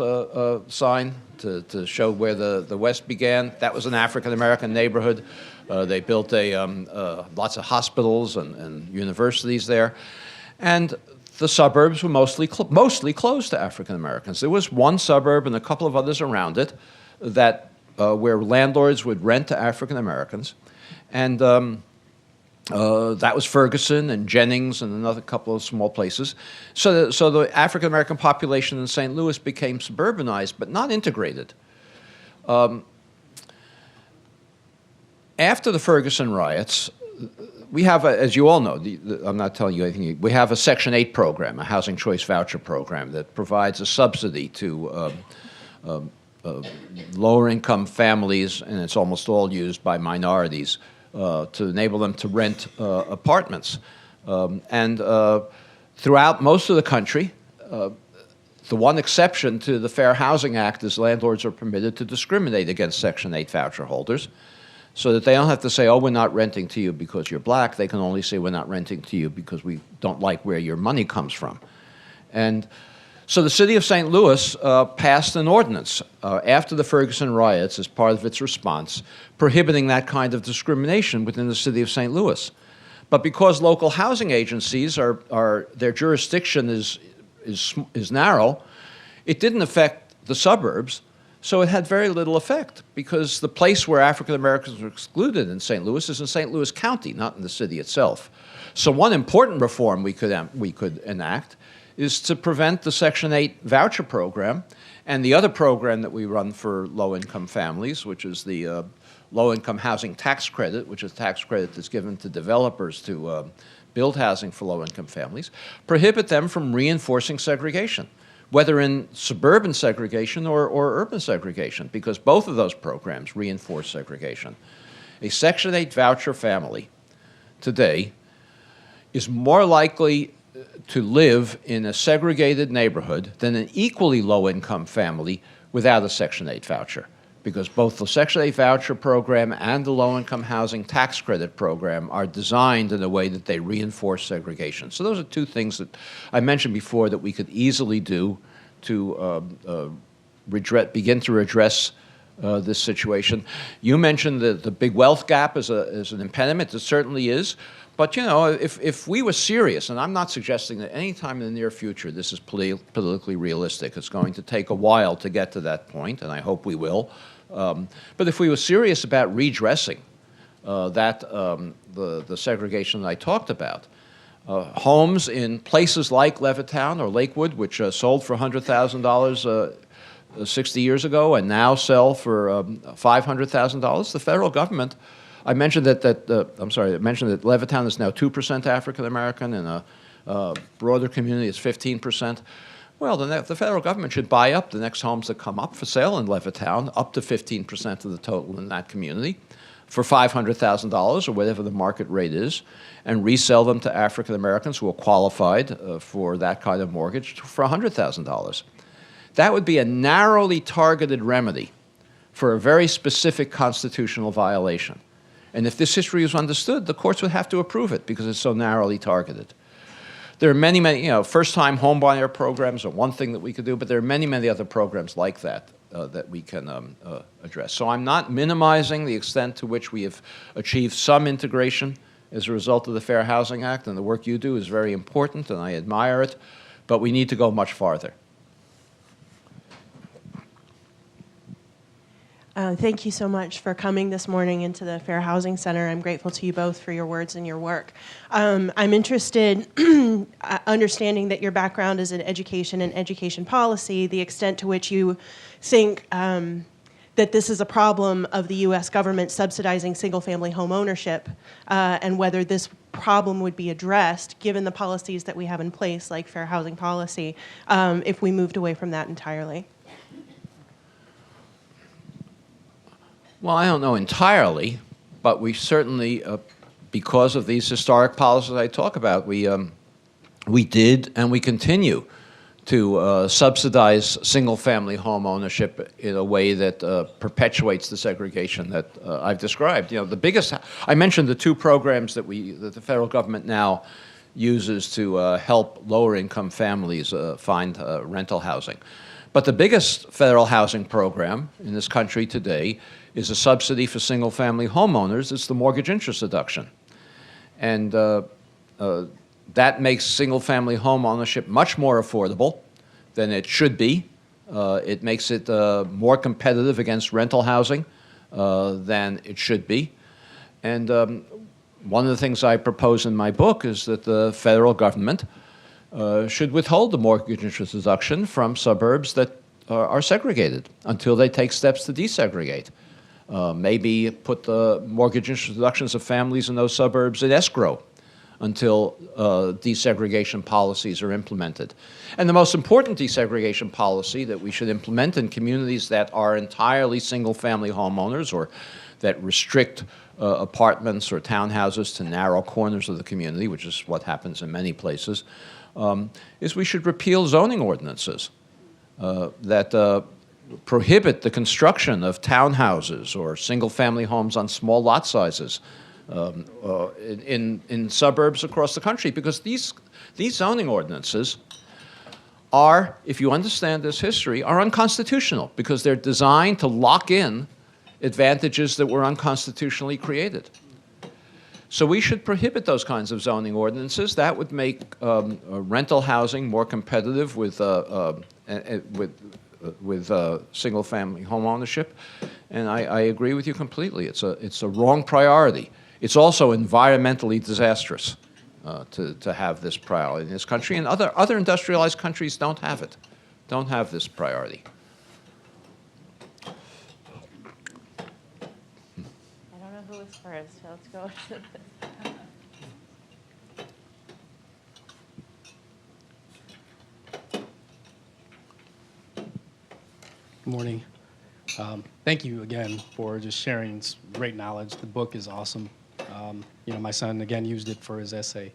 sign to show where the West began. That was an African American neighborhood. They built lots of hospitals and universities there. And the suburbs were mostly closed to African Americans. There was one suburb and a couple of others around it that where landlords would rent to African Americans, and that was Ferguson and Jennings and another couple of small places. So the African American population in St. Louis became suburbanized, but not integrated. After the Ferguson riots, we have, as you all know, I'm not telling you anything, we have a Section 8 program, a housing choice voucher program that provides a subsidy to lower income families, and it's almost all used by minorities, to enable them to rent apartments. Throughout most of the country, the one exception to the Fair Housing Act is landlords are permitted to discriminate against Section 8 voucher holders, so that they don't have to say, oh, we're not renting to you because you're black. They can only say, we're not renting to you because we don't like where your money comes from. And so the city of St. Louis passed an ordinance after the Ferguson riots as part of its response, prohibiting that kind of discrimination within the city of St. Louis. But because local housing agencies their jurisdiction is narrow, it didn't affect the suburbs. So it had very little effect, because the place where African Americans were excluded in St. Louis is in St. Louis County, not in the city itself. So one important reform we could enact is to prevent the Section 8 voucher program and the other program that we run for low-income families, which is the low-income housing tax credit, which is a tax credit that's given to developers to build housing for low-income families, prohibit them from reinforcing segregation, whether in suburban segregation or urban segregation, because both of those programs reinforce segregation. A Section 8 voucher family today is more likely to live in a segregated neighborhood than an equally low-income family without a Section 8 voucher, because both the Section 8 voucher program and the low-income housing tax credit program are designed in a way that they reinforce segregation. So those are two things that I mentioned before that we could easily do to begin to redress this situation. You mentioned the big wealth gap as an impediment. It certainly is. But, you know, if we were serious, and I'm not suggesting that any time in the near future this is politically realistic. It's going to take a while to get to that point, and I hope we will. But if we were serious about redressing the segregation that I talked about, homes in places like Levittown or Lakewood, which sold for $100,000 60 years ago and now sell for $500,000, the federal government. I mentioned that Levittown is now 2% African American, and a broader community is 15%. Well, the federal government should buy up the next homes that come up for sale in Levittown, up to 15% of the total in that community, for $500,000 or whatever the market rate is, and resell them to African Americans who are qualified for that kind of mortgage for $100,000. That would be a narrowly targeted remedy for a very specific constitutional violation. And if this history is understood, the courts would have to approve it because it's so narrowly targeted. There are many, first-time homebuyer programs are one thing that we could do, but there are many, many other programs like that that we can address. So I'm not minimizing the extent to which we have achieved some integration as a result of the Fair Housing Act, and the work you do is very important, and I admire it, but we need to go much farther. Thank you so much for coming this morning into the Fair Housing Center. I'm grateful to you both for your words and your work. I'm interested in understanding that your background is in education and education policy, the extent to which you think that this is a problem of the U.S. government subsidizing single-family home ownership, and whether this problem would be addressed, given the policies that we have in place, like fair housing policy, if we moved away from that entirely. Well, I don't know entirely, but we certainly, because of these historic policies I talk about, we did and we continue to subsidize single-family home ownership in a way that perpetuates the segregation that I've described. You know, the biggest, I mentioned the two programs that the federal government now uses to help lower-income families find rental housing. But the biggest federal housing program in this country today is a subsidy for single-family homeowners. It's the mortgage interest deduction. And That makes single-family home ownership much more affordable than it should be. It makes it more competitive against rental housing than it should be. And one of the things I propose in my book is that the federal government should withhold the mortgage interest deduction from suburbs that are segregated until they take steps to desegregate. Maybe put the mortgage interest deductions of families in those suburbs in escrow until desegregation policies are implemented. And the most important desegregation policy that we should implement in communities that are entirely single-family homeowners or that restrict apartments or townhouses to narrow corners of the community, which is what happens in many places, is we should repeal zoning ordinances that prohibit the construction of townhouses or single-family homes on small lot sizes in suburbs across the country, because these zoning ordinances are, if you understand this history, are unconstitutional because they're designed to lock in advantages that were unconstitutionally created. So we should prohibit those kinds of zoning ordinances. That would make rental housing more competitive with single-family home ownership, and I agree with you completely. It's a wrong priority. It's also environmentally disastrous to have this priority in this country, and other industrialized countries don't have it, don't have this priority. I don't know who was first, so let's go to this. Good morning. Thank you again for just sharing great knowledge. The book is awesome. My son, again, used it for his essay.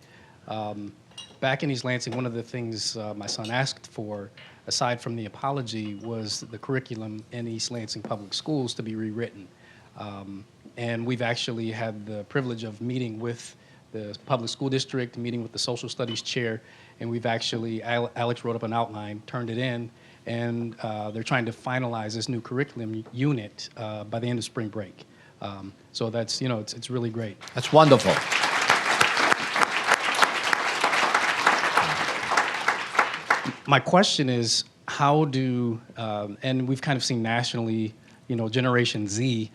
Back in East Lansing, one of the things my son asked for, aside from the apology, was the curriculum in East Lansing Public Schools to be rewritten. And we've actually had the privilege of meeting with the public school district, meeting with the social studies chair, and we've actually, Alex wrote up an outline, turned it in, and they're trying to finalize this new curriculum unit by the end of spring break. So that's, it's really great. That's wonderful. My question is, how do, and we've kind of seen nationally, Generation Z,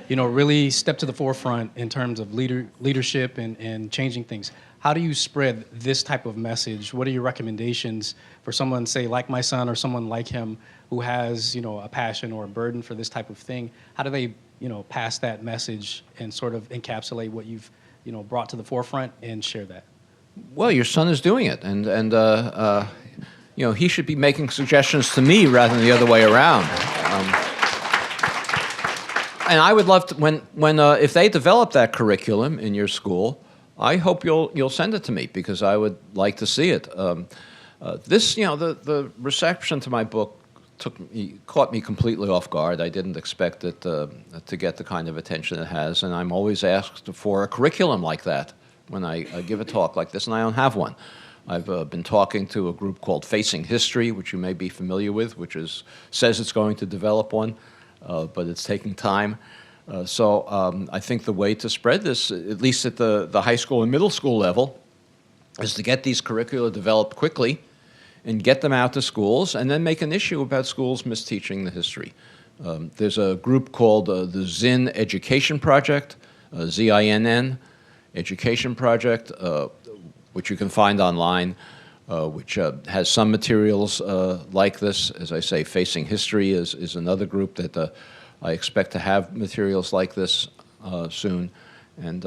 really step to the forefront in terms of leadership and changing things. How do you spread this type of message? What are your recommendations for someone, say, like my son or someone like him who has, a passion or a burden for this type of thing? How do they, pass that message and sort of encapsulate what you've, brought to the forefront and share that? Well, your son is doing it, and he should be making suggestions to me rather than the other way around. And I would love to, when if they develop that curriculum in your school, I hope you'll send it to me because I would like to see it. The reception to my book caught me completely off guard. I didn't expect it to get the kind of attention it has, and I'm always asked for a curriculum like that when I give a talk like this, and I don't have one. I've been talking to a group called Facing History, which you may be familiar with, which says it's going to develop one, but it's taking time. So I think the way to spread this, at least at the high school and middle school level, is to get these curricula developed quickly and get them out to schools, and then make an issue about schools misteaching the history. There's a group called the Zinn Education Project, ZINN Education Project, which you can find online, which has some materials like this. As I say, Facing History is another group that I expect to have materials like this soon. And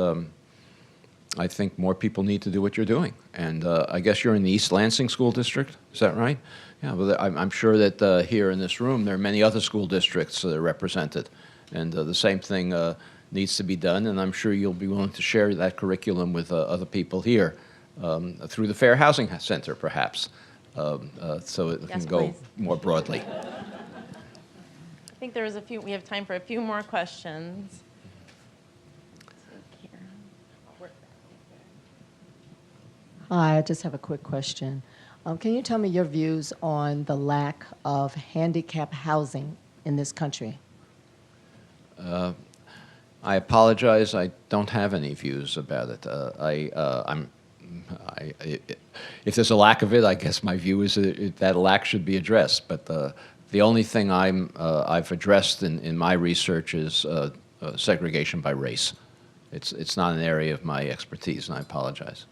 I think more people need to do what you're doing. And I guess you're in the East Lansing School District, is that right? Yeah, well, I'm sure that here in this room there are many other school districts that are represented. And the same thing needs to be done, and I'm sure you'll be willing to share that curriculum with other people here through the Fair Housing Center, perhaps, so it can go more broadly. I think we have time for a few more questions. Hi, I just have a quick question. Can you tell me your views on the lack of handicapped housing in this country? I apologize. I don't have any views about it. I'm if there's a lack of it, I guess my view is that lack should be addressed. But the only thing I've addressed in my research is segregation by race. It's not an area of my expertise, and I apologize.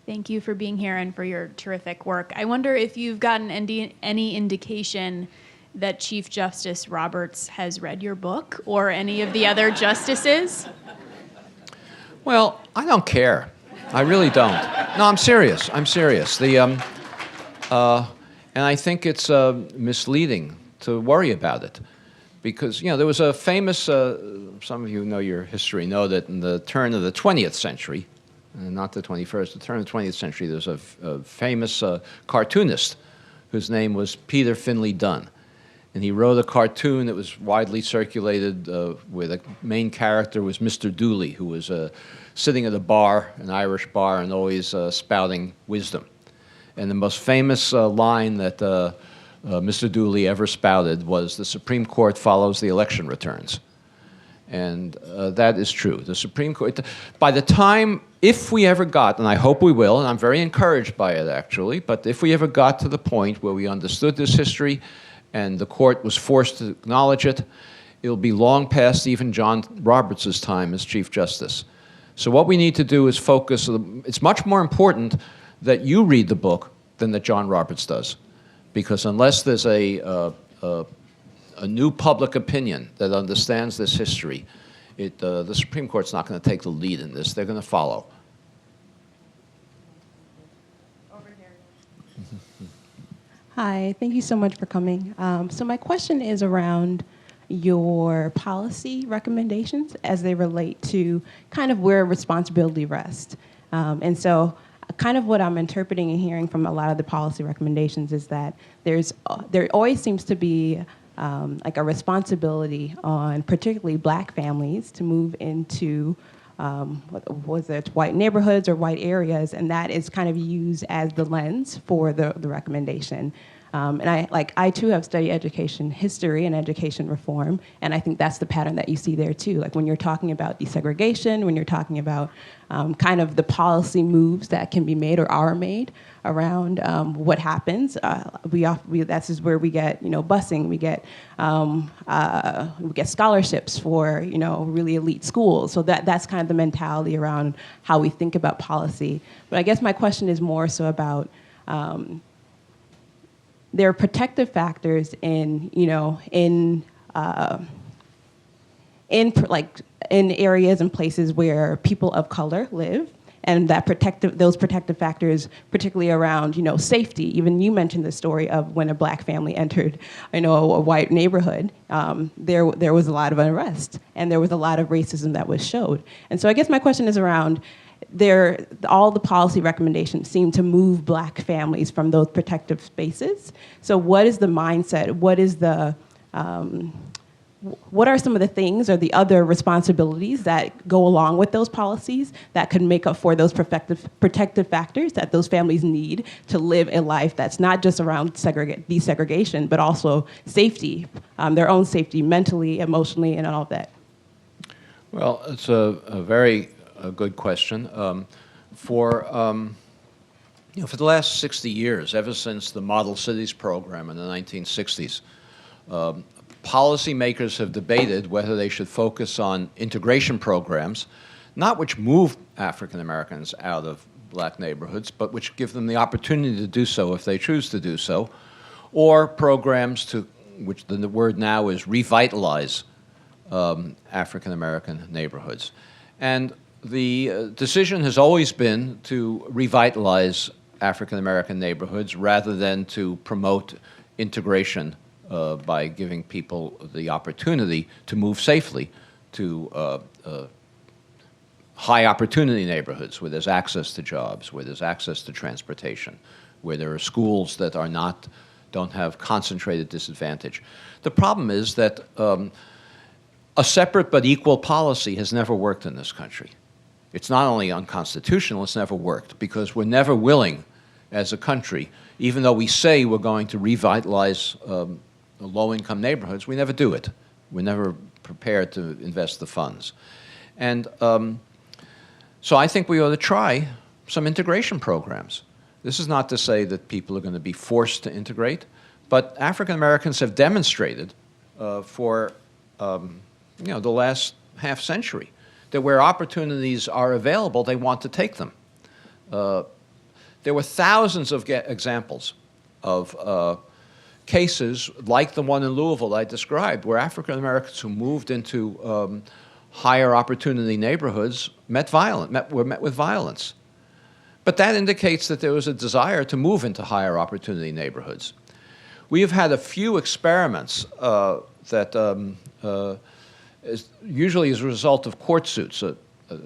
Thank you for being here and for your terrific work. I wonder if you've gotten any indication that Chief Justice Roberts has read your book or any of the other justices? Well, I don't care. I really don't. No, I'm serious. I'm serious. And I think it's misleading to worry about it. Because, there was a famous, some of you who know your history know that in the turn of the 20th century, not the 21st, the turn of the 20th century, there's a famous cartoonist whose name was Peter Finley Dunn. And he wrote a cartoon that was widely circulated where the main character was Mr. Dooley, who was sitting at a bar, an Irish bar, and always spouting wisdom. And the most famous line that Mr. Dooley ever spouted was, "The Supreme Court follows the election returns." And that is true. The Supreme Court, by the time, if we ever got, and I hope we will, and I'm very encouraged by it actually, but if we ever got to the point where we understood this history and the court was forced to acknowledge it, it'll be long past even John Roberts' time as Chief Justice. So what we need to do is focus, it's much more important that you read the book than that John Roberts does. Because unless there's a new public opinion that understands this history, the Supreme Court's not going to take the lead in this. They're going to follow. Over here. Hi, thank you so much for coming. So my question is around your policy recommendations as they relate to kind of where responsibility rests. And so kind of what I'm interpreting and hearing from a lot of the policy recommendations is that there always seems to be like a responsibility on particularly Black families to move into whether it's white neighborhoods or white areas, and that is kind of used as the lens for the recommendation. And I too have studied education history and education reform, and I think that's the pattern that you see there too. Like when you're talking about desegregation, when you're talking about kind of the policy moves that can be made or are made around what happens, that's is where we get busing, we get scholarships for really elite schools. So that's kind of the mentality around how we think about policy. But I guess my question is more so about there are protective factors in areas and places where people of color live, and those protective factors, particularly around safety. Even you mentioned the story of when a Black family entered a white neighborhood. There was a lot of unrest, and there was a lot of racism that was showed. And so I guess my question is around all the policy recommendations seem to move Black families from those protective spaces. So what is the mindset? What are some of the things or the other responsibilities that go along with those policies that could make up for those protective factors that those families need to live a life that's not just around desegregation, but also safety, their own safety mentally, emotionally, and all of that? Well, it's a very good question. For the last 60 years, ever since the Model Cities program in the 1960s, policymakers have debated whether they should focus on integration programs, not which move African Americans out of Black neighborhoods, but which give them the opportunity to do so if they choose to do so, or programs which the word now is revitalize African American neighborhoods. And the decision has always been to revitalize African American neighborhoods rather than to promote integration by giving people the opportunity to move safely to high opportunity neighborhoods where there's access to jobs, where there's access to transportation, where there are schools that don't have concentrated disadvantage. The problem is that a separate but equal policy has never worked in this country. It's not only unconstitutional, it's never worked, because we're never willing as a country, even though we say we're going to revitalize low-income neighborhoods, we never do it. We're never prepared to invest the funds. And so I think we ought to try some integration programs. This is not to say that people are going to be forced to integrate, but African Americans have demonstrated for the last half century that where opportunities are available, they want to take them. There were thousands of examples of cases like the one in Louisville I described, where African Americans who moved into higher opportunity neighborhoods were met with violence. But that indicates that there was a desire to move into higher opportunity neighborhoods. We have had a few experiments that usually as a result of court suits.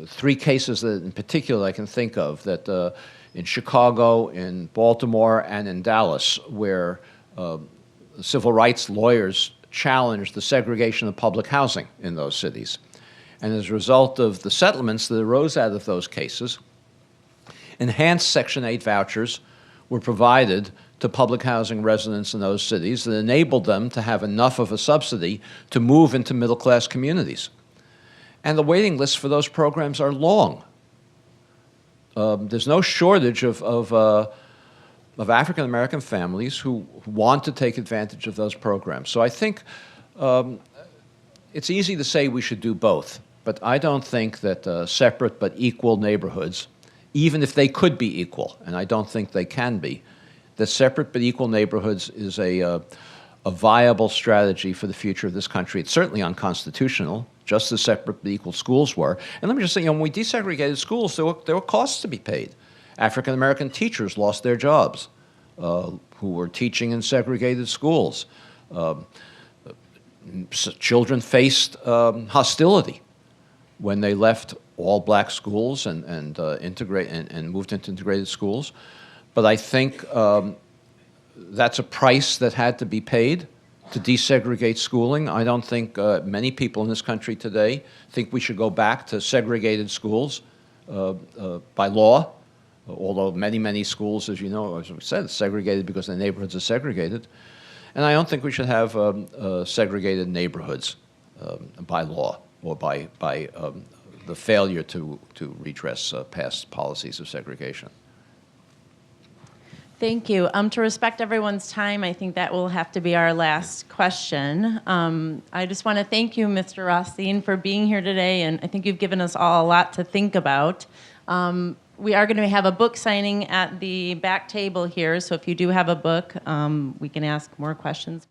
3 cases that in particular I can think of, that in Chicago, in Baltimore, and in Dallas, where civil rights lawyers challenged the segregation of public housing in those cities. And as a result of the settlements that arose out of those cases, enhanced Section 8 vouchers were provided to public housing residents in those cities that enabled them to have enough of a subsidy to move into middle-class communities. And the waiting lists for those programs are long. There's no shortage of African-American families who want to take advantage of those programs. So I think it's easy to say we should do both, but I don't think that separate but equal neighborhoods, even if they could be equal, and I don't think they can be, that separate but equal neighborhoods is a viable strategy for the future of this country. It's certainly unconstitutional, just as separate but equal schools were. And let me just say, when we desegregated schools, there were costs to be paid. African-American teachers lost their jobs who were teaching in segregated schools. Children faced hostility when they left all black schools and moved into integrated schools. But I think that's a price that had to be paid to desegregate schooling. I don't think many people in this country today think we should go back to segregated schools by law, although many schools, as you know, as we said, segregated because the neighborhoods are segregated. And I don't think we should have segregated neighborhoods by law or by the failure to redress past policies of segregation. Thank you. To respect everyone's time, I think that will have to be our last question. I just want to thank you, Mr. Rothstein, for being here today, and I think you've given us all a lot to think about. We are going to have a book signing at the back table here, so if you do have a book, we can ask more questions.